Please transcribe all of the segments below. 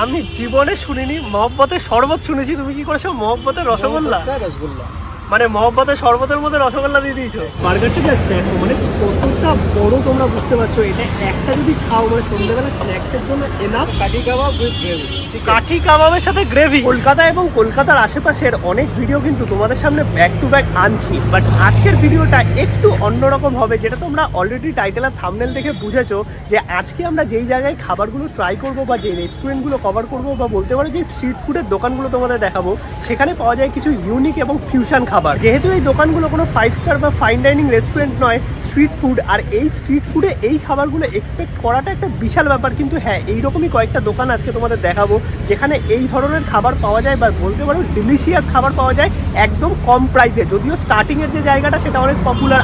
আমি জীবনে শুনিনি, মহব্বতের শরবত শুনেছি, তুমি কি করেছো মহব্বতের রসগোল্লা? রসগোল্লা মানে মহব্বতের শরবতের মধ্যে রসগোল্লা দিয়ে দিয়েছো। বার্গারটা জাস্ট দেখো মানে কতটা বড়, তোমরা বুঝতে পারছো। এটা একটা যদি খাও মানে সন্ধ্যাবেলা স্ন্যাক্সের জন্য এনাফ। কাঠি কাবাব উইথ গ্রেভি, কাঠি কাবাবের সাথে গ্রেভি। কলকাতা এবং কলকাতার আশেপাশের অনেক ভিডিও কিন্তু তোমাদের সামনে ব্যাক টু ব্যাক আনছি, বাট আজকের ভিডিওটা একটু অন্যরকম হবে, যেটা তোমরা অলরেডি টাইটেল আর থাম্বনেল দেখে বুঝেছো যে আজকে আমরা যেই জায়গায় খাবারগুলো ট্রাই করব বা যে রেস্টুরেন্টগুলো কভার করব বা বলতে পারো যে স্ট্রিট ফুডের দোকানগুলো তোমাদের দেখাবো, সেখানে পাওয়া যায় কিছু ইউনিক এবং ফিউশন খাবার। যেহেতু এই দোকানগুলো কোনো 5 স্টার বা ফাইন ডাইনিং রেস্টুরেন্ট নয়, স্ট্রিট ফুড, আর এই স্ট্রিট ফুডে এই খাবারগুলো এক্সপেক্ট করাটা একটা বিশাল ব্যাপার। কিন্তু হ্যাঁ, এইরকমই কয়েকটা দোকান আজকে তোমাদের দেখাবো যেখানে এই ধরনের খাবার পাওয়া যায় বা বলতে পারো ডিলিশিয়াস খাবার পাওয়া যায় একদম কম প্রাইসে। যদিও স্টার্টিংয়ের যে জায়গাটা সেটা অনেক পপুলার,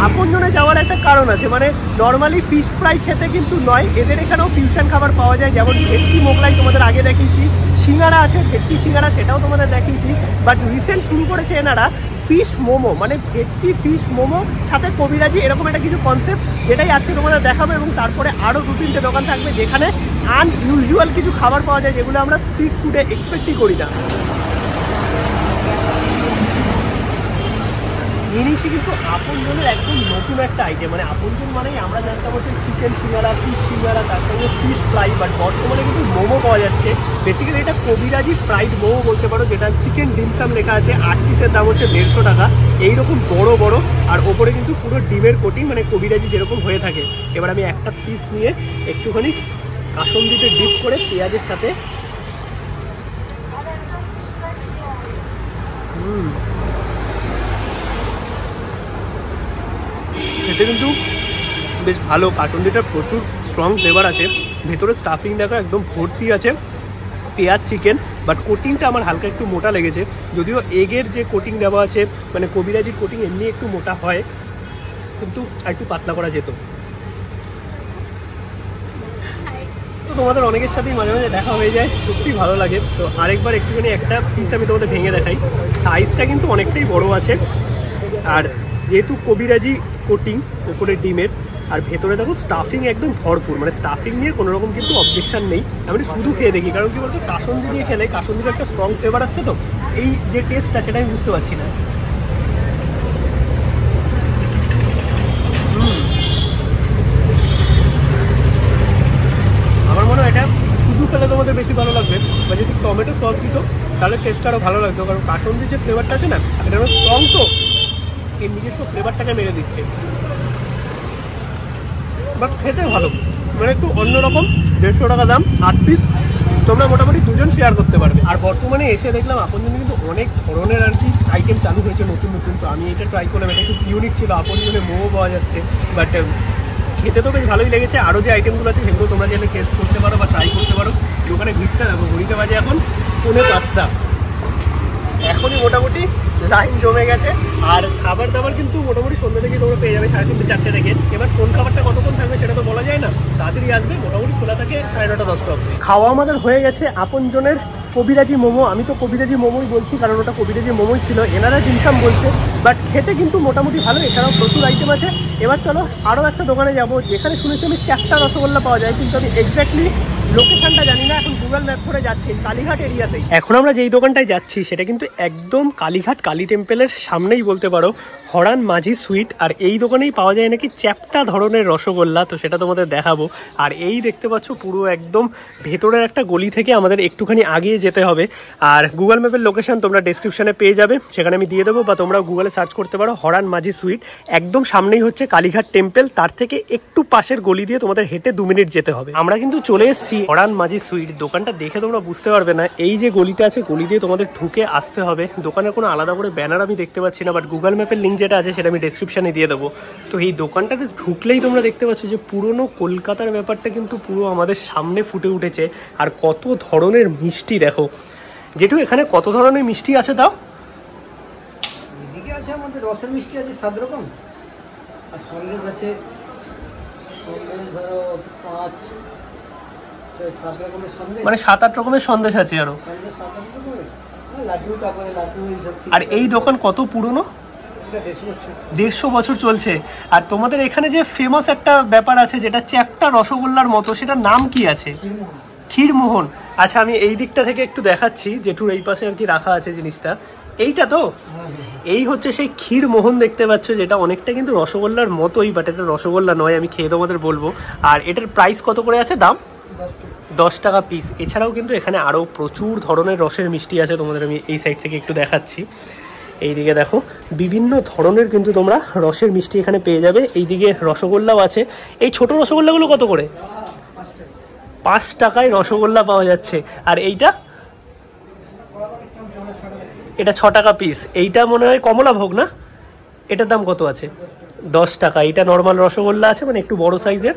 আপনজনে যাওয়ার একটা কারণ আছে। মানে নর্মালি ফিশ ফ্রাই খেতে কিন্তু নয়, এদের এখানেও ফিউশন খাবার পাওয়া যায়, যেমন ভেটকি মোগলাই তোমাদের আগে দেখিয়েছি, সিঙ্গারা আছে, ভেটকি সিঙ্গারা সেটাও তোমাদের দেখিয়েছি। বাট রিসেন্ট শুরু করেছে এনারা ফিশ মোমো, মানে ভেটকি ফিশ মোমো সাথে কবিরাজি, এরকম একটা কিছু কনসেপ্ট, যেটাই আজকে তোমাদের দেখাবো। এবং তারপরে আরও 2-3টে দোকান থাকবে যেখানে আনইউজুয়াল কিছু খাবার পাওয়া যায় যেগুলো আমরা স্ট্রিট ফুডে এক্সপেক্টই করি না। নিয়েছি কিন্তু আপনজনের একদম নতুন একটা আইটেম। মানে আপনজন মানেই আমরা জানতাম হচ্ছে চিকেন সিঙ্গারা, ফিশ সিঙ্গারা, তার সঙ্গে ফিশ ফ্রাই, বাট বর্তমানে কিন্তু মোমো পাওয়া যাচ্ছে। বেসিক্যালি এটা কবিরাজি ফ্রাইড মোমো বলতে পারো, যেটা চিকেন ডিমসাম লেখা আছে। 8 পিসের দাম হচ্ছে 150 টাকা। এইরকম বড় বড়, আর ওপরে কিন্তু পুরো ডিমের কোটিং, মানে কবিরাজি যেরকম হয়ে থাকে। এবার আমি একটা পিস নিয়ে একটুখানি কাসুন্দিতে ডিপ করে পেঁয়াজের সাথে খেতে কিন্তু বেশ ভালো। কাসুন্দিটার প্রচুর স্ট্রং ফ্লেভার আছে, ভেতরে স্টাফিং দেখো একদম ভর্তি আছে পেঁয়াজ চিকেন, বাট কোটিংটা আমার হালকা একটু মোটা লেগেছে। যদিও এগের যে কোটিং দেওয়া আছে, মানে কবিরাজির কোটিং এমনি একটু মোটা হয়, কিন্তু একটু পাতলা করা যেত। তো তোমাদের অনেকের সাথেই মাঝে মাঝে দেখা হয়ে যায়, সত্যি ভালো লাগে। তো আরেকবার একটুখানি একটা পিস আমি তোমাদের ভেঙে দেখাই। সাইজটা কিন্তু অনেকটাই বড় আছে, আর যেহেতু কবিরাজি কোটিং ওপরে ডিমের, আর ভেতরে দেখো স্টাফিং একদম ভরপুর, মানে স্টাফিং নিয়ে কোনো রকম কিন্তু অবজেকশন নেই। আমি শুধু খেয়ে দেখি, কারণ কি বলতো, কাসুন্দি দিয়ে খেলে কাসুন্দির একটা স্ট্রং ফ্লেভার আসছে, তো এই যে টেস্টটা সেটা আমি বুঝতে পারছি না। আমার মনে হয় এটা শুধু খেলে তোমাদের বেশি ভালো লাগবে, বা যদি টমেটো সস দিত তাহলে টেস্টটা আরও ভালো লাগতো। কারণ কাসুন্দির যে ফ্লেভারটা আছে না, এটা স্ট্রং, তো এই নিজস্ব ফ্লেভারটাকে মেরে দিচ্ছে। বাট খেতে ভালো, মানে একটু অন্যরকম। 150 টাকা দাম, 8 পিস, তোমরা মোটামুটি দুজন শেয়ার করতে পারবে। আর বর্তমানে এসে দেখলাম আপনজনে কিন্তু অনেক ধরনের আর কি আইটেম চালু হয়েছে নতুন নতুন। তো আমি এটা ট্রাই করলাম, এটা খুব ইউনিক ছিল। আপনজনে মোমো পাওয়া যাচ্ছে, বাট খেতে তো বেশ ভালোই লেগেছে। আরও যে আইটেমগুলো আছে সেগুলো তোমরা চাইলে টেস্ট করতে পারো বা ট্রাই করতে পারো। দোকানে ভিড়টা দেখো, ঘড়িতে বাজে এখন 4:45। এখনই মোটামুটি লাইন জমে গেছে। আর খাবার দাবার কিন্তু মোটামুটি সন্ধ্যা থেকে তোমরা পেয়ে যাবে 3:30-4টে থেকে। এবার কোন খাবারটা কতক্ষণ থাকবে সেটা তো বলা যায় না, তাড়াতাড়ি আসবে। মোটামুটি খোলা থাকে 9:30-10টা অবধি। খাওয়া আমাদের হয়ে গেছে আপনজনের কবিরাজি মোমো। আমি তো কবিরাজি মোমোই বলছি, কারণ ওটা কবিরাজি মোমোই ছিল, এনারা জিনসাম বলছে। বাট খেতে কিন্তু মোটামুটি ভালো, এছাড়াও প্রচুর আইটেম আছে। এবার চলো আরও একটা দোকানে যাব যেখানে শুনেছি আমি চ্যাপ্টা রসগোল্লা পাওয়া যায়, কিন্তু আমি এক্স্যাক্টলি লোকেশনটা জানি না। এখন গুগল ম্যাপ করে যাচ্ছি কালীঘাট এরিয়াতেই। এখন আমরা যেই দোকানটায় যাচ্ছি সেটা কিন্তু একদম কালীঘাট কালী টেম্পলের সামনেই বলতে পারো, হরান মাঝি সুইট। আর এই দোকানেই পাওয়া যায় নাকি চ্যাপ্টা ধরনের রসগোল্লা, তো সেটা তোমাদের দেখাবো। আর এই দেখতে পাচ্ছ পুরো একদম ভেতরের একটা গলি থেকে আমাদের একটুখানি আগিয়ে যেতে হবে। আর গুগল ম্যাপের লোকেশন তোমরা ডেসক্রিপশনে পেয়ে যাবে, সেখানে আমি দিয়ে দেবো, বা তোমরা গুগলে সার্চ করতে পারো হরান মাঝি সুইট। একদম সামনেই হচ্ছে কালীঘাট টেম্পল, তার থেকে একটু পাশের গলি দিয়ে তোমাদের হেঁটে 2 মিনিট যেতে হবে। আমরা কিন্তু চলে এসেছি হরান মাঝি সুইট। দোকানটা দেখে তোমরা বুঝতে পারবে না, এই যে গলিটা আছে গলি দিয়ে তোমাদের ঢুকে আসতে হবে। দোকানের কোনো আলাদা করে ব্যানার আমি দেখতে পাচ্ছি না, বাট গুগল ম্যাপের লিঙ্ক যেটা আছে সেটা আমি ডেসক্রিপশনে দিয়ে দেবো। তো এই দোকানটাতে ঢুকলেই তোমরা দেখতে পাচ্ছ যে পুরনো কলকাতার ব্যাপারটা কিন্তু পুরো আমাদের সামনে ফুটে উঠেছে। আর কত ধরনের মিষ্টি দেখো, যেটু এখানে কত ধরনের মিষ্টি আছে তাও? এদিকে আছে আমাদের রসের মিষ্টি আছে 7 রকম, আর সন্দেশ আছে, ধরো 5-7 রকমের সন্দেশ, মানে 7-8 রকমের সন্দেশ আছে আরো। আর এই দোকান কত পুরনো? 150 বছর চলছে। আর তোমাদের এখানে যে ফেমাস একটা ব্যাপার আছে যেটা চ্যাপ্টা রসগোল্লার মতো, সেটার নাম কি আছে? ক্ষীরমোহন। আচ্ছা আমি এই দিকটা থেকে একটু দেখাচ্ছি, জেঠুর এই পাশে আর কি রাখা আছে জিনিসটা, এইটা তো এই হচ্ছে সেই ক্ষীরমোহন দেখতে পাচ্ছ, যেটা অনেকটা কিন্তু রসগোল্লার মতোই, বাট এটা রসগোল্লা নয়, আমি খেয়ে তোমাদের বলবো। আর এটার প্রাইস কত করে আছে দাম? 10 টাকা পিস। এছাড়াও কিন্তু এখানে আরও প্রচুর ধরনের রসের মিষ্টি আছে, তোমাদের আমি এই সাইড থেকে একটু দেখাচ্ছি। এইদিকে দেখো বিভিন্ন ধরনের কিন্তু তোমরা রসের মিষ্টি এখানে পেয়ে যাবে। এইদিকে রসগোল্লাও আছে। এই ছোট রসগোল্লাগুলো কত করে? 5 টাকায় রসগোল্লা পাওয়া যাচ্ছে। আর এইটা, এটা 6 টাকা পিস। এইটা মনে হয় কমলাভোগ না? এটার দাম কত আছে? 10 টাকা। এটা নর্মাল রসগোল্লা আছে, মানে একটু বড় সাইজের,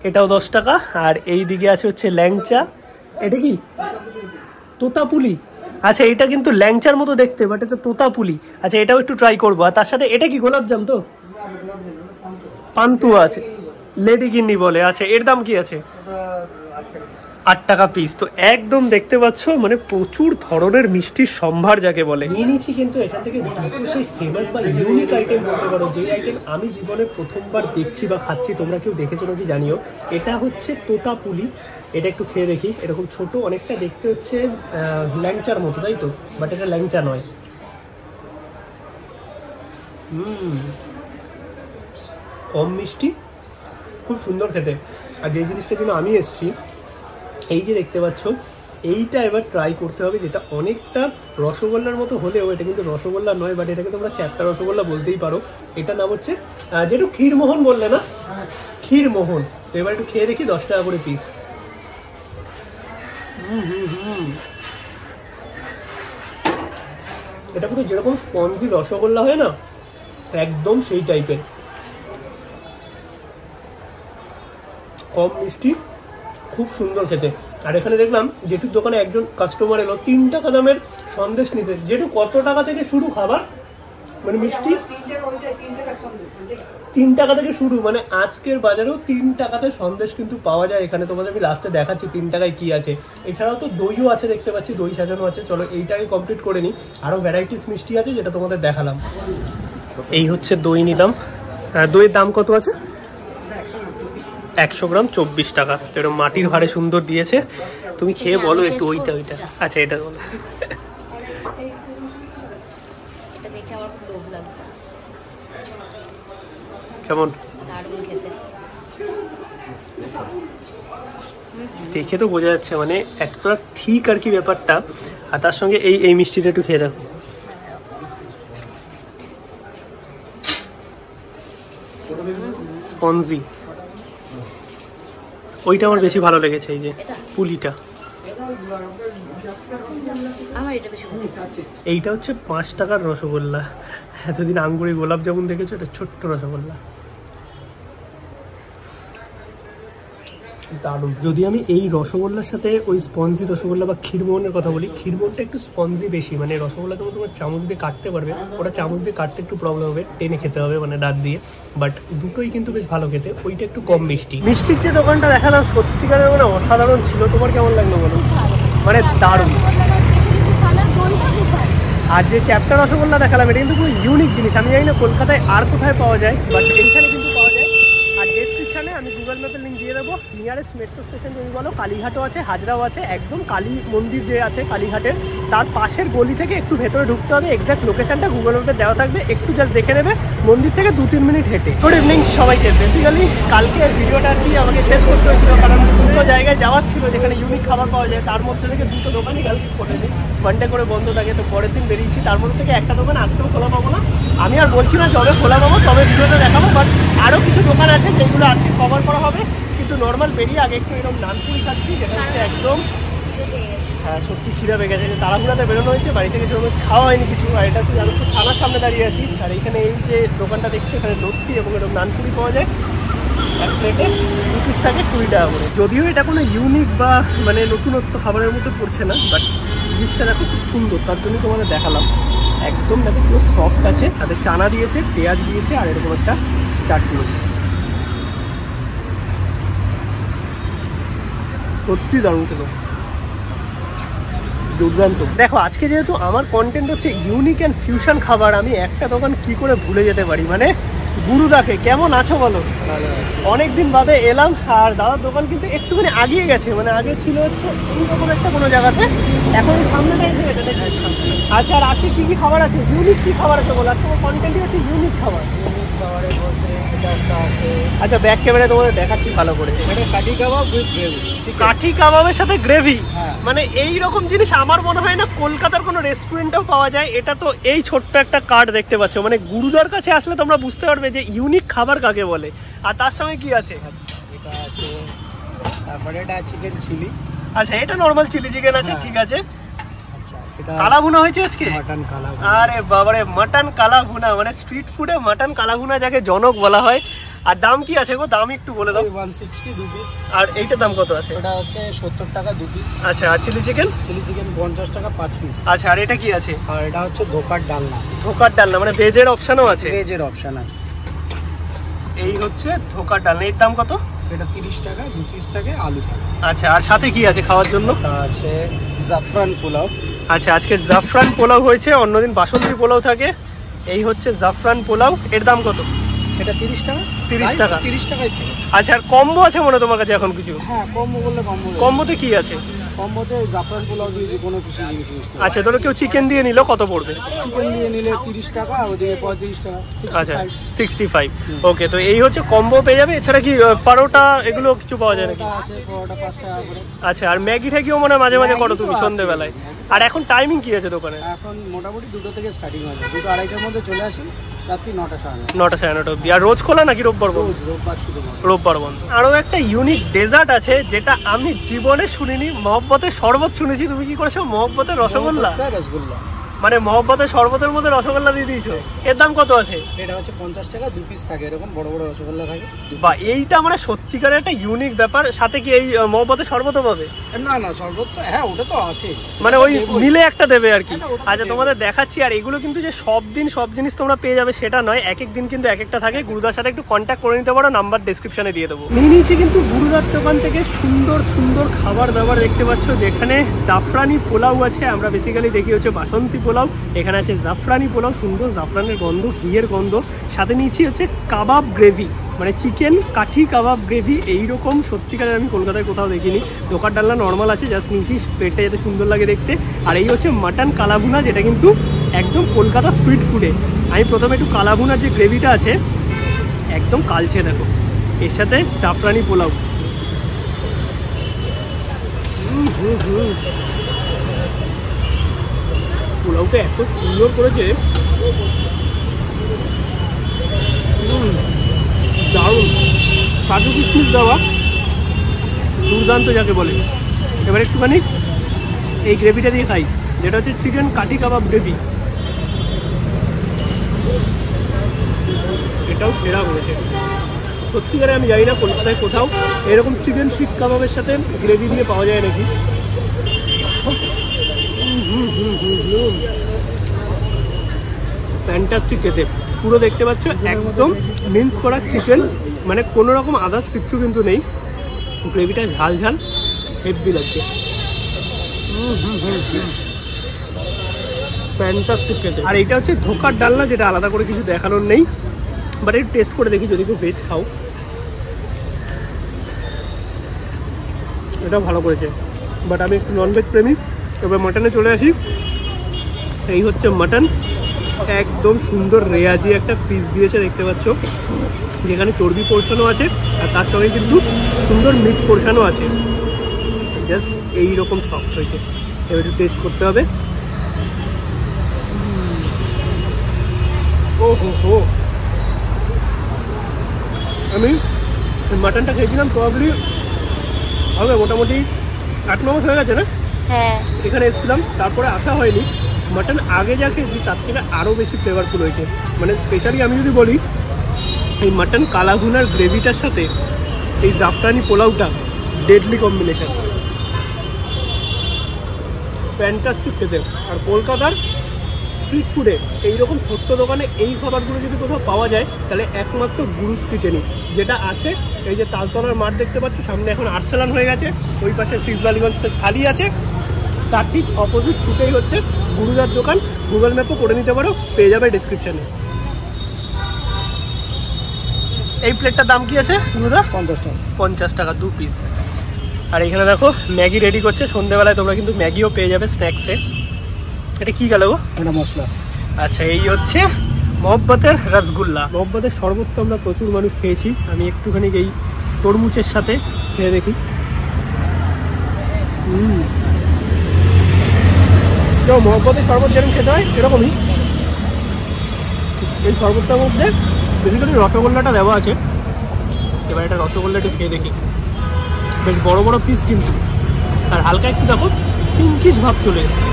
এটাও 10 টাকা। আর এই দিকে আছে হচ্ছে ল্যাংচা। এটা কি তোতাপুলি? আচ্ছা এটা কিন্তু ল্যাংচার মতো দেখতে, বাট এটা তোতাপুলি। আচ্ছা এটাও একটু ট্রাই করবো। আর তার সাথে এটা কি গোলাপজাম? তো পান্তুয়া আছে, লেডি গিন্নি বলে। আচ্ছা এর দাম কি আছে? 8 টাকা পিস। তো একদম দেখতে পাচ্ছ মানে প্রচুর ধরনের মিষ্টির সম্ভার যাকে বলে। নিয়ে নিচ্ছি কিন্তু এখান থেকে সেই ফেমাস বা ইউনিক আইটেম বলতে পারো, যে আইটেম আমি জীবনে প্রথমবার দেখছি বা খাচ্ছি, তোমরা কেউ দেখেছো নাকি জানিও। এটা হচ্ছে তোতাপুলি। এটা একটু খেয়ে দেখি। এরকম ছোট অনেকটা দেখতে হচ্ছে ল্যাংচার মতো, তাই তো? বাট এটা ল্যাংচা নয়। কম মিষ্টি, খুব সুন্দর খেতে। আর যে জিনিসটার জন্য আমি এসেছি, এই যে দেখতে পাচ্ছ, এইটা এবার ট্রাই করতে হবে, যেটা অনেকটা রসগোল্লার মতো হলেও এটা কিন্তু রসগোল্লা নয়, বাট এটাকে তোমরা চ্যাপ্টা রসগোল্লা বলতেই পারো। এটার নাম হচ্ছে যেটু ক্ষীরমোহন বললে না, ক্ষীরমোহন। তো এবার একটু খেয়ে দেখি, 10 টাকা করে পিস। এটা পুরো যেরকম স্পঞ্জি রসগোল্লা হয় না, একদম সেই টাইপের। কম মিষ্টি, খুব সুন্দর খেতে। আর এখানে দেখলাম জেঠুর দোকানে একজন কাস্টমার এলো 3 টাকা দামের সন্দেশ নিতে। জেঠু কত টাকা থেকে শুরু খাবার, মানে মিষ্টি? 3 টাকা থেকে শুরু, মানে আজকের বাজারেও 3 টাকাতে সন্দেশ কিন্তু পাওয়া যায় এখানে। তোমাদের আমি লাস্টে দেখাচ্ছি 3 টাকায় কি আছে। এছাড়াও তো দইও আছে দেখতে পাচ্ছি, দই সাজানো আছে। চলো এইটাকে কমপ্লিট করে নিই। আরও ভ্যারাইটিস মিষ্টি আছে যেটা তোমাদের দেখালাম। এই হচ্ছে দই নিলাম। দইয়ের দাম কত আছে? 100 গ্রাম 24 টাকা। এরকম মাটির ভাড়ে সুন্দর দিয়েছে। তুমি খেয়ে বলো একটু ওইটা। আচ্ছা এটা বলো। কেমন? দেখে তো বোঝা যাচ্ছে মানে এতটা ঠিক আর কি ব্যাপারটা। আর তার সঙ্গে এই মিষ্টিটা একটু খেয়ে দেখো। স্পঞ্জি, ওইটা আমার বেশি ভালো লেগেছে, এই যে পুলিটা। এইটা হচ্ছে 5 টাকার রসগোল্লা। এতদিন আঙ্গুরি গোলাপ জামুন দেখেছো, এটা ছোট্ট রসগোল্লা। দারুণ। যদি আমি এই রসগোল্লার সাথে ওই স্পঞ্জি রসগোল্লা বা ক্ষীরমোহনের কথা বলি, ক্ষীরমোহনটা একটু স্পঞ্জি বেশি, মানে রসগোল্লা তোমার চামচ দিয়ে কাটতে পারবে, ওটা চামচ দিয়ে কাটতে একটু প্রবলেম হবে, টেনে খেতে হবে মানে দাঁত দিয়ে। বাট দুটোই কিন্তু বেশ ভালো খেতে। ওইটা একটু কম মিষ্টি। মিষ্টির যে দোকানটা দেখালাম সত্যিকারের মানে অসাধারণ ছিল। তোমার কেমন লাগলো বলো? মানে দারুণ। আর যে চ্যাপ্টা রসগোল্লা দেখালাম, এটা কিন্তু খুব ইউনিক জিনিস। আমি জানি না কলকাতায় আর কোথায় পাওয়া যায়, বাট এইখানে কিন্তু পাওয়া যায়। আর ডেসক্রিপশানে আমি গুগল ম্যাপের লিঙ্ক দিয়ে দেবো। নিয়ারেস্ট মেট্রো স্টেশন যদি বলো, কালীঘাটও আছে, হাজরাও আছে। একদম কালী মন্দির যে আছে কালীঘাটের, তার পাশের গলি থেকে একটু ভেতরে ঢুকতে হবে। এক্সাক্ট লোকেশনটা গুগল ম্যাপে দেওয়া থাকবে, একটু জাস্ট দেখে নেবে। মন্দির থেকে 2-3 মিনিট হেঁটে। গুড ইভিনিং সবাইকে। বেসিক্যালি কালকে ভিডিওটা আর কি আমাকে শেষ করতে হয়েছিল, কারণ দুটো জায়গায় যাওয়ার ছিল যেখানে ইউনিক খাবার পাওয়া যায়। তার মধ্যে থেকে দুটো দোকানই কালকে করেছি, ঘন্টা করে বন্ধ থাকে। তো পরের দিন বেরিয়েছি, তার মধ্যে থেকে একটা দোকান আজকেও খোলা পাবো না। আমি আর বলছি না যবে খোলা পাবো তবে ভিডিওটা দেখাবো, বাট আরও কিছু দোকান আছে যেগুলো আজকে কভার করা হবে। কিন্তু নর্মাল বেরিয়ে আগে একটু এরকম নানপুরি খাচ্ছি, যেটা হচ্ছে একদম হ্যাঁ সত্যি খিদে পেয়ে গেছে। তাড়াহুড়াতে বেরোনো হয়েছে, বাড়ি থেকে সেরকম খাওয়া হয়নি কিছু। আর এটা হচ্ছে আমি তো থানার সামনে দাঁড়িয়ে আছি। আর এখানে এই যে দোকানটা দেখছি, এখানে লস্যি এবং এরকম নানপুরি পাওয়া যায়। এক প্লেটে 2 পিস থাকে 20 টাকা করে। যদিও এটা কোনো ইউনিক বা মানে নতুনত্ব খাবারের মধ্যে পড়ছে না, বাট জিনিসটা দেখো খুব সুন্দর, তার জন্যই তোমাদের দেখালাম। একদম দেখো পুরো সফট আছে, তাতে চানা দিয়েছে, পেঁয়াজ দিয়েছে, আর এরকম একটা চাটনি। সত্যি দারুণ ছিল, দুর্দান্ত। দেখো আজকে যেহেতু আমার কন্টেন্ট হচ্ছে ইউনিক অ্যান্ড ফিউশন খাবার, আমি একটা দোকান কি করে ভুলে যেতে পারি। মানে গুরুদাকে। কেমন আছো বলো? অনেকদিন বাদে এলাম, আর দাদার দোকান কিন্তু একটুখানি আগিয়ে গেছে, মানে আগে ছিল হচ্ছে এইরকম একটা কোনো জায়গাতে, এখন সামনেটা এসে গেছে। আচ্ছা, আর আজকে কী কী খাবার আছে? ইউনিক কী খাবার আছে বলো? আজকে কন্টেন্টই হচ্ছে ইউনিক খাবার। খাবারের মধ্যে এটা একটা আছে। আচ্ছা, ব্যাক ক্যামেরায় তোমাদের দেখাচ্ছি ভালো করে। এখানে কাঠি কাবাব উইথ গ্রেভি। কাঠি কাবাবের সাথে গ্রেভি, হ্যাঁ। মানে এই রকম জিনিস আমার মনে হয় না কলকাতার কোনো রেস্টুরেন্টেও পাওয়া যায়। এটা তো এই ছোট্ট একটা কার্ড দেখতে পাচ্ছ, মানে গুরুদার কাছে আসলে তোমরা বুঝতে পারবে যে ইউনিক খাবার কাকে বলে। আর তার সঙ্গে কি আছে? আচ্ছা, এটা আছে, তারপরে এটা চিকেন চিলি। আচ্ছা, এটা নরমাল চিলি চিকেন আছে, ঠিক আছে। আচ্ছা, এটা কালা ভুনা হয়েছে আজকে। মাটন কালা। আরে বাবারে, মাটন কালা ভুনা, মানে স্ট্রিট ফুডে মাটন কালা ভুনা যাকে জনক বলা হয়। আর দাম কি আছে গো? দাম একটু বলে দাও। 160 দু পিস। আর এইটার দাম কত আছে? ওটা হচ্ছে 70 টাকা দু পিস। আচ্ছা, আর চিলি চিকেন? চিলি চিকেন 50 টাকা 5 পিস। আচ্ছা, আর এটা কি আছে? আর এটা হচ্ছে ধোকার ডালনা। ধোকার ডালনা, মানে ভেজের অপশনও আছে? ভেজের অপশন আছে। এই হচ্ছে ধোকার ডালনা, এর দাম কত? এটা 30 টাকা দু পিস থাকে, আলু থাকে। আচ্ছা, আর সাথে কি আছে খাওয়ার জন্য? আছে জাফরান পোলাও। আচ্ছা, আজকে জাফরান পোলাও হয়েছে, অন্যদিন বাসন্তী পোলাও থাকে। এই হচ্ছে জাফরান পোলাও, এর দাম কত? এটা 30 টাকা। 30 টাকা? 30 টাকাই থাকে। আচ্ছা, আর কম্বো আছে মনে তোমার কাছে এখন কিছু? হ্যাঁ, কম্বো বললে কম্বো। কম্বোতে কি আছে? কম্বোতে জাফরান পোলাও দিয়ে যে কোনো কিছু জিনিস। আচ্ছা, ধরো কেউ চিকেন দিয়ে নিল, কত পড়বে? চিকেন দিয়ে নিলে 30 টাকা, আর ওদিকে 35 টাকা। আচ্ছা, 65। ওকে, তো এই হচ্ছে কম্বো পেয়ে যাবে। এছাড়া কি পারোটা এগুলো কিছু পাওয়া যায় নাকি? আছে পরোটা 5 টাকা করে। আচ্ছা, আর ম্যাগি ঠ্যাগিও মনে হয় মাঝে মাঝে করো তুমি সন্ধ্যেবেলায়? আর এখন টাইমিং কি আছে দোকানে? এখন মোটামুটি 2টো থেকে স্টার্টিং হয়, 2টো 2:30টার মধ্যে চলে আসি, রাত্রি 9টা 9:30। 9টা 9:30 অব্দি। আর রোজ খোলা নাকি রোববার বন্ধ? রোববার শুধু বন্ধ। রোববার বন্ধ। আরও একটা ইউনিক ডেজার্ট আছে যেটা আমি জীবনে শুনিনি। মহব্বতের শরবত শুনেছি, তুমি কি করেছো? মহব্বতের রসগোল্লা। রসগোল্লা, মানে মহব্বতের শরবতের মধ্যে রসগোল্লা দিয়ে দিয়েছো। এর দাম কত আছে? এটা হচ্ছে 50 টাকা দু পিস থাকে, এরকম বড় বড় রসগোল্লা থাকে। বা এইটা মানে সত্যিকারের একটা ইউনিক ব্যাপার। সাথে কি এই মহব্বতের শরবতও পাবে? না না, শরবত তো হ্যাঁ, ওটা তো আছে, মানে ওই মিলে একটা দেবে আর কি। আচ্ছা, তোমাদের দেখাচ্ছি। আর এগুলো কিন্তু যে সব দিন সব জিনিস তোমরা পেয়ে যাবে সেটা নয়, এক এক দিন কিন্তু এক একটা থাকে। গুরুদার সাথে একটু কন্ট্যাক্ট করে নিতে পারো, নাম্বার ডেসক্রিপশনে দিয়ে দেবো। নিয়ে নিয়েছি কিন্তু গুরুদার দোকান থেকে সুন্দর সুন্দর খাবার দাবার দেখতে পাচ্ছ, যেখানে জাফরানি পোলাও আছে। আমরা বেসিক্যালি দেখি হচ্ছে বাসন্তী পোলাও, এখানে আছে জাফরানি পোলাও, সুন্দর জাফরানের গন্ধ, ঘিয়ের গন্ধ। সাথে নিয়েছি হচ্ছে কাবাব গ্রেভি, মানে চিকেন কাঠি কাবাব গ্রেভি। এইরকম সত্যিকারের আমি কলকাতায় কোথাও দেখিনি। দোকান ডালনা নর্মাল আছে, জাস্ট নিয়েছি পেটটা যাতে সুন্দর লাগে দেখতে। আর এই হচ্ছে মাটন কালাভুনা, যেটা কিন্তু একদম কলকাতা স্ট্রিট ফুডে। আমি প্রথমে একটু কালাভুনার যে গ্রেভিটা আছে একদম কালচে, দেখো। এর সাথে জাফরানি পোলাও। পোলাওটা এত সুন্দর করেছে, দারুণ। কাজু কিশমিশ দেওয়া, দুর্দান্ত যাকে বলে। এবার একটুখানি এই গ্রেভিটা দিয়ে খাই, যেটা হচ্ছে চিকেন কাঠি কাবাব গ্রেভি। এটাও সেরা করেছে সত্যিকারে। আমি জানি না কলকাতায় কোথাও এরকম চিকেন শিক কাবাবের সাথে গ্রেভি দিয়ে পাওয়া যায় নাকি। ফ্যান্টাস্টিক খেতে, পুরো দেখতে পাচ্ছ একদম মিন্স করা চিকেন, মানে কোনো রকম আদার্স কিচ্ছু কিন্তু নেই। গ্রেভিটা ঝাল ঝাল, হেভি লাগছে। ফ্যান্টাস্টিক খেতে। আর এইটা হচ্ছে ধোকার ডালনা, যেটা আলাদা করে কিছু দেখানোর নেই, বাট একটু টেস্ট করে দেখি যদি কেউ ভেজ খাও। এটাও ভালো করেছে, বাট আমি একটু ননভেজ প্রেমী। এবার মাটনে চলে আসি। এই হচ্ছে মাটন, একদম সুন্দর রেয়াজি একটা পিস দিয়েছে দেখতে পাচ্ছ, যেখানে চর্বি পোর্শনও আছে আর তার সঙ্গে কিন্তু সুন্দর মিট পোর্শনও আছে। জাস্ট এইরকম সফট হয়েছে। এবার একটু টেস্ট করতে হবে। ও হো হো, আমি মাটনটা খেয়েছিলাম প্রবাবলি হবে মোটামুটি 8-9 মাস হয়ে গেছে না? হ্যাঁ, এখানে এসেছিলাম, তারপরে আসা হয়নি। মাটন আগে যা খেয়েছি তার থেকে আরও বেশি ফ্লেভারফুল হয়েছে। মানে স্পেশালি আমি যদি বলি, এই মাটন কালাভুনার গ্রেভিটার সাথে এই জাফরানি পোলাওটা ডেডলি কম্বিনেশন, ফ্যান্টাস্টিক খেতে। আর কলকাতার স্ট্রিট ফুডে এইরকম ছোট্ট দোকানে এই খাবারগুলো যদি কোথাও পাওয়া যায় তাহলে একমাত্র গুরুস কিচেনই, যেটা আছে এই যে তালতলার মাঠ দেখতে পাচ্ছি, সামনে এখন আর্টসালান হয়ে গেছে, ওই পাশে সিজবালিগঞ্জ খালি আছে, তার ঠিক অপোজিট ফুটেই হচ্ছে গুরুদার দোকান। গুগল ম্যাপও করে নিতে পারো, পেয়ে যাবে ডিসক্রিপশানে। এই প্লেটটার দাম কি আছে দাদা? 50 টাকা। 50 টাকা 2 পিস। আর এখানে দেখো ম্যাগি রেডি করছে, সন্ধ্যেবেলায় তোমরা কিন্তু ম্যাগিও পেয়ে যাবে স্ন্যাক্সে। এটা কি গেল গো? এটা মশলা। আচ্ছা, এই হচ্ছে মহব্বতের রসগোল্লা। মহব্বতের শরবত তো আমরা প্রচুর মানুষ খেয়েছি, আমি একটুখানি এই তরমুজের সাথে খেয়ে দেখি। মহব্বতের শরবত যেরকম খেতে হয় এরকমই। এই শরবতটার মধ্যে বেসিক্যালি রসগোল্লাটা দেওয়া আছে। এবার এটা রসগোল্লা একটু খেয়ে দেখি। বেশ বড় বড় পিস কিন্তু, আর হালকা একটু দেখো পিঙ্কিশ ভাব চলে এসেছে।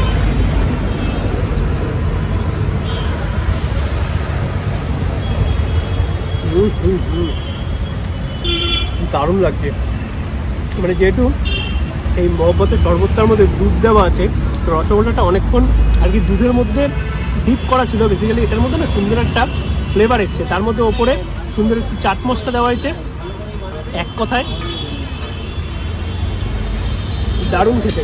দারুণ লাগছে। মানে যেহেতু এই মহব্বতের শরবতটার মধ্যে দুধ দেওয়া আছে, তো রসগোল্লাটা অনেকক্ষণ আর কি দুধের মধ্যে ডিপ করা ছিল। বেসিক্যালি এটার মধ্যে না সুন্দর একটা ফ্লেভার এসছে, তার মধ্যে ওপরে সুন্দর একটু চাট মশলা দেওয়া হয়েছে। এক কথায় দারুণ খেতে।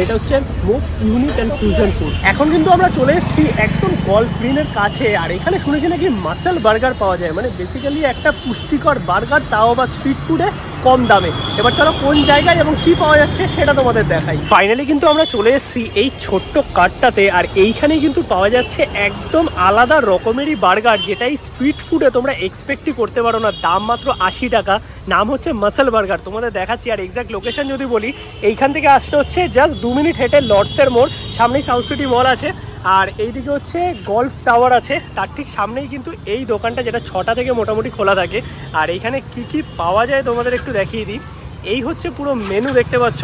এটা হচ্ছে most unique and fusion food. এখন কিন্তু আমরা চলে এসেছি একদম গল্ফ গ্রিনের কাছে, আর এখানে শুনেছি নাকি মাসেল বার্গার পাওয়া যায়, মানে বেসিক্যালি একটা পুষ্টিকর বার্গার, তাও আবার স্ট্রিট ফুডে কম দামে। এবার চলো কোন জায়গায় এবং কি পাওয়া যাচ্ছে সেটা তোমাদের দেখাই। ফাইনালি কিন্তু আমরা চলে এসেছি এই ছোট্ট কার্টটাতে, আর এইখানেই কিন্তু পাওয়া যাচ্ছে একদম আলাদা রকমেরই বার্গার, যেটা এই স্ট্রিট ফুডে তোমরা এক্সপেক্টই করতে পারো না। দাম মাত্র 80 টাকা, নাম হচ্ছে মাসেল বার্গার। তোমাদের দেখাচ্ছি। আর এক্সাক্ট লোকেশন যদি বলি, এইখান থেকে আসতে হচ্ছে জাস্ট 2 মিনিট হেঁটে লর্ডসের মোড়, সামনেই সাউথ সিটি মল আছে, আর এইদিকে হচ্ছে গল্ফ টাওয়ার আছে, তার ঠিক সামনেই কিন্তু এই দোকানটা, যেটা 6টা থেকে মোটামুটি খোলা থাকে। আর এইখানে কি কি পাওয়া যায় তোমাদের একটু দেখিয়ে দিই। এই হচ্ছে পুরো মেনু, দেখতে পাচ্ছ।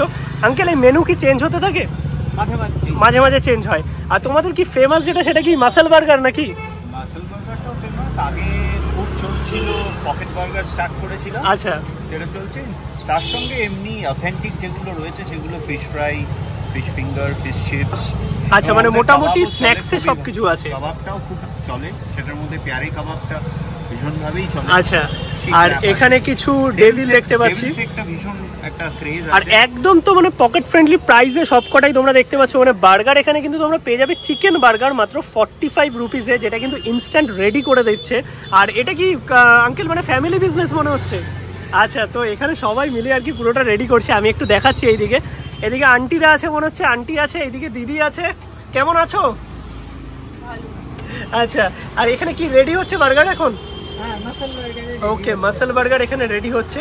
আঙ্কেল, এই মেনু কি চেঞ্জ হতে থাকে? মাঝে মাঝে চেঞ্জ হয়। আর তোমাদের কি ফেমাস যেটা, সেটা কি মাসেল বার্গার নাকি? মাসেল বার্গারটাও ফেমাস। আগে খুব চলছিল, পকেট বার্গার স্টার্ট করেছিল, আচ্ছা, সেটা চলছে। তার সঙ্গে এমনি অথেন্টিক যেগুলো রয়েছে সেগুলো fish fry, fish finger, fish chips. আচ্ছা, মানে মোটামুটি স্ন্যাক্সে সবকিছু আছে। কাবাবটাও খুব চলে, সেটার মধ্যে পেয়ারি কাবাবটা ভীষণভাবেই চলে। আচ্ছা, আর এখানে কিছু ডেভিল দেখতে পাচ্ছি, একটা ভীষণ একটা ক্রেজ আছে। আর একদম তো মানে পকেট ফ্রেন্ডলি প্রাইসে সবকটাই তোমরা দেখতে পাচ্ছ। মানে বার্গার এখানে কিন্তু তোমরা পেয়ে যাবে চিকেন বার্গার মাত্র 45 রুপিসে, যেটা কিন্তু ইনস্ট্যান্ট রেডি করে দিচ্ছে। আর এটা কি আঙ্কেল মানে ফ্যামিলি বিজনেস মনে হচ্ছে? আচ্ছা, তো এখানে সবাই মিলে আর কি পুরোটা রেডি করছে। আমি একটু দেখাচ্ছি। এইদিকে এদিকে আন্টিরা আছে, মনে হচ্ছে আন্টি আছে, এইদিকে দিদি আছে। কেমন আছো? আচ্ছা, আর এখানে কি রেডি হচ্ছে বার্গার এখন? ওকে, মাসেল বার্গার এখানে রেডি হচ্ছে।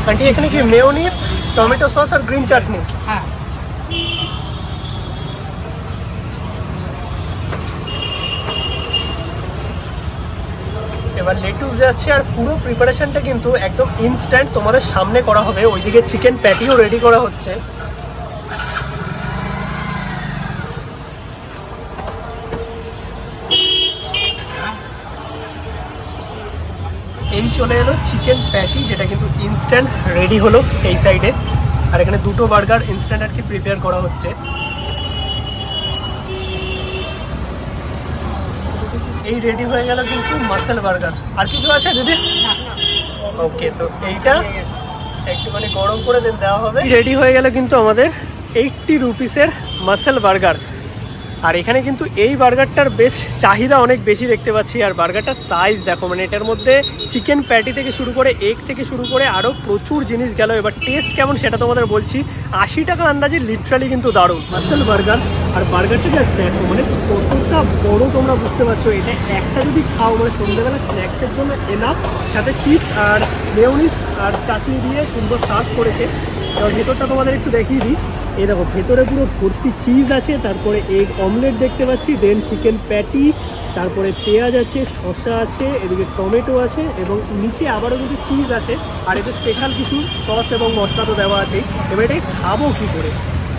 আন্টি, এখানে কি মেয়োনিজ, টমেটো সস আর গ্রিন চাটনি? হ্যাঁ। এবার লেটুস যাচ্ছে, আর পুরো প্রিপারেশনটা কিন্তু একদম ইনস্ট্যান্ট তোমাদের সামনে করা হবে। ওইদিকে চিকেন প্যাটিও রেডি করা হচ্ছে। এই চলে এলো চিকেন প্যাটি, যেটা কিন্তু ইনস্ট্যান্ট রেডি হলো এই সাইডে। আর এখানে দুটো বার্গার ইনস্ট্যান্ট আর কি প্রিপেয়ার করা হচ্ছে। এই রেডি হয়ে গেল কিন্তু মাসেল বার্গার। আর কিছু আছে দিদি? ওকে, তো এইটা একটুখানি গরম করে দেওয়া হবে। রেডি হয়ে গেল কিন্তু আমাদের 80 রুপিসের মাসেল বার্গার। আর এখানে কিন্তু এই বার্গারটার বেশ চাহিদা অনেক বেশি দেখতে পাচ্ছি। আর বার্গারটার সাইজ দেখো, মানে এটার মধ্যে চিকেন প্যাটি থেকে শুরু করে এগ থেকে শুরু করে আরও প্রচুর জিনিস গেল। এবার টেস্ট কেমন সেটা তোমাদের বলছি। 80 টাকা আন্দাজে লিটারালি কিন্তু দারুণ মাসেল বার্গার। আর বার্গারটা জাস্ট দেখো, মানে কতটা বড় তোমরা বুঝতে পারছো। এটা একটা যদি খাও মানে সন্ধ্যেবেলা স্ন্যাক্সের জন্য এনাফ। সাথে চিপস আর মেয়োনিজ আর চাটনি দিয়ে সুন্দর সার্ভ করেছে। এবার ভেতরটা তোমাদের একটু দেখিয়ে দিই। এই দেখো, ভেতরে পুরো ভর্তি চিজ আছে, তারপরে এগ অমলেট দেখতে পাচ্ছি, দেন চিকেন প্যাটি, তারপরে পেঁয়াজ আছে, শসা আছে, এদিকে টমেটো আছে, এবং নিচে আবারও কিন্তু চিজ আছে। আর এতে স্পেশাল কিছু সস এবং মশলা তো দেওয়া আছে। এবার এটাই খাবো কী করে,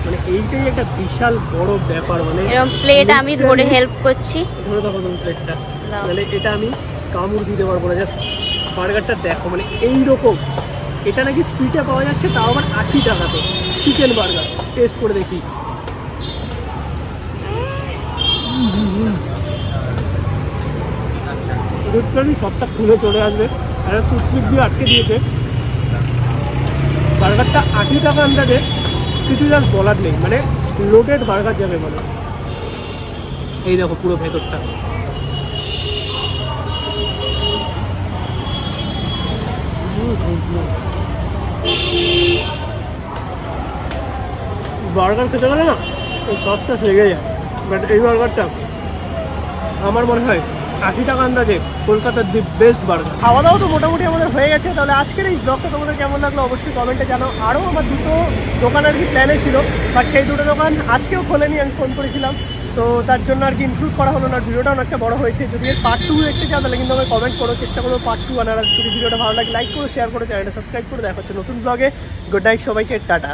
মানে এইটাই একটা বিশাল বড় ব্যাপার। মানে এরকম প্লেট আমি ধরে হেল্প করছি, ধরে থাকো তুমি প্লেটটা, তাহলে এটা আমি কামড় দিতে পারবো না। জাস্ট বার্গারটা দেখো, মানে এইরকম। এটা নাকি স্ট্রিটে পাওয়া যাচ্ছে, তাও আবার 80 টাকাতে চিকেন বার্গার। টেস্ট করে দেখি। লিটারালি সবটা খুলে চলে আসবে। একটা টুথপিক দিয়ে আটকে দিয়েছে। বার্গারটা 80 টাকা আন্দাজে, কিছু জাস্ট বলার নেই, মানে লোডেড বার্গার যাবে বলে। এই দেখো পুরো ভেতরটা। বার্গার খেতে গেলে না এই সসটা লেগে যায়, বাট এই বার্গারটা আমার মনে হয় 80 টাকা আন্দাজে কলকাতার দি বেস্ট বার্গার। খাওয়া দাওয়া তো মোটামুটি আমাদের হয়ে গেছে। তাহলে আজকের এই ব্লগটা তোমাদের কেমন লাগলো অবশ্যই কমেন্টে জানাও। আরও আমার দুটো দোকান আর কি প্ল্যানে ছিল, বাট সেই দুটো দোকান আজকেও খোলেনি, আমি ফোন করেছিলাম, তো তার জন্য আর কি ইনক্লুড করা হলো না। ভিডিওটা অনেকটা বড় হয়েছে। যদি এর পার্ট 2 দেখতে চাও তাহলে কিন্তু আমাকে কমেন্ট করো, চেষ্টা করবো পার্ট 2 আনার। যদি ভিডিওটা ভালো লাগে লাইক করো, শেয়ার করো, চ্যানেলটা সাবস্ক্রাইব করে। দেখা হচ্ছে নতুন ব্লগে। গুড নাইট সবাইকে, টাটা।